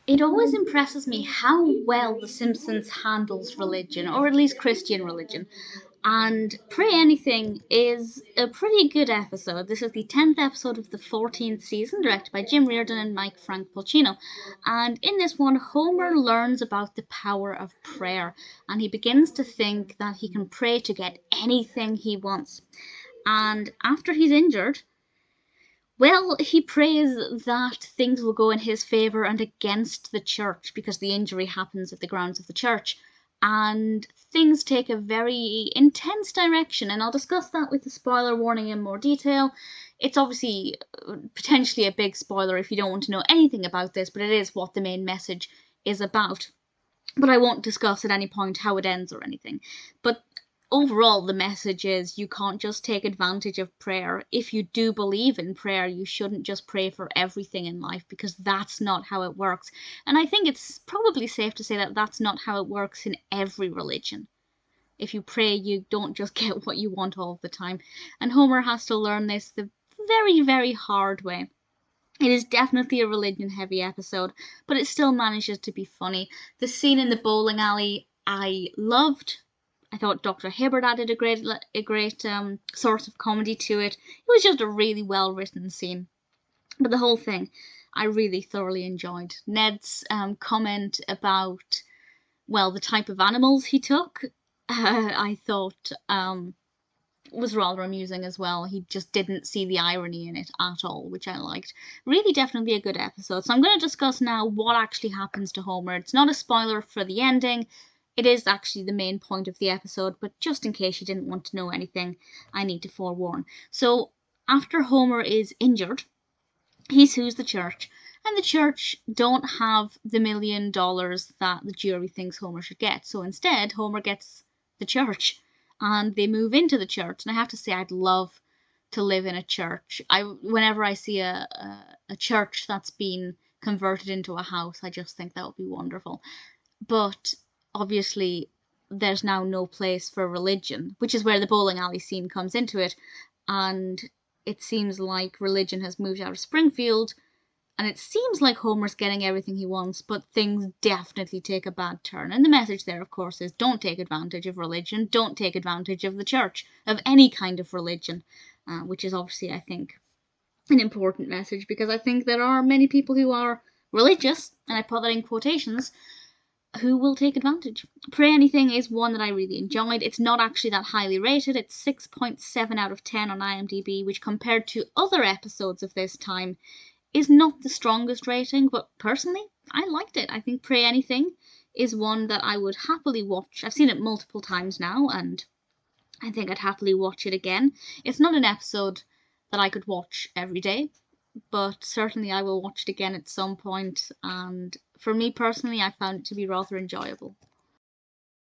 It always impresses me how well The Simpsons handles religion, or at least Christian religion. And Pray Anything is a pretty good episode. This is the 10th episode of the 14th season, directed by Jim Reardon and Mike Frank Polcino. And in this one, Homer learns about the power of prayer, and he begins to think that he can pray to get anything he wants. And after he's injured, well, he prays that things will go in his favour and against the church because the injury happens at the grounds of the church. And things take a very intense direction, and I'll discuss that with the spoiler warning in more detail. It's obviously potentially a big spoiler if you don't want to know anything about this, but it is what the main message is about. But I won't discuss at any point how it ends or anything. But overall, the message is you can't just take advantage of prayer. If you do believe in prayer, you shouldn't just pray for everything in life, because that's not how it works. And I think it's probably safe to say that that's not how it works in every religion. If you pray, you don't just get what you want all the time. And Homer has to learn this the very, very hard way. It is definitely a religion-heavy episode, but it still manages to be funny. The scene in the bowling alley I loved. I thought Dr. Hibbert added a great source of comedy to it. It was just a really well-written scene. But the whole thing, I really thoroughly enjoyed. Ned's comment about, well, the type of animals he took, I thought was rather amusing as well. He just didn't see the irony in it at all, which I liked. Really, definitely a good episode. So I'm going to discuss now what actually happens to Homer. It's not a spoiler for the ending. It is actually the main point of the episode, but just in case you didn't want to know anything, I need to forewarn. So after Homer is injured, he sues the church, and the church don't have the $1 million that the jury thinks Homer should get. So instead, Homer gets the church, and they move into the church. And I have to say, I'd love to live in a church. Whenever I see a church that's been converted into a house, I just think that would be wonderful. But obviously, there's now no place for religion, which is where the bowling alley scene comes into it. And it seems like religion has moved out of Springfield, and it seems like Homer's getting everything he wants, but things definitely take a bad turn. And the message there, of course, is don't take advantage of religion, don't take advantage of the church, of any kind of religion, which is obviously, I think, an important message, because I think there are many people who are religious, and I put that in quotations, who will take advantage. Pray Anything is one that I really enjoyed. It's not actually that highly rated. It's 6.7 out of 10 on IMDb, which compared to other episodes of this time is not the strongest rating, but personally, I liked it. I think Pray Anything is one that I would happily watch. I've seen it multiple times now, and I think I'd happily watch it again. It's not an episode that I could watch every day, but certainly I will watch it again at some point, and for me personally, I found it to be rather enjoyable.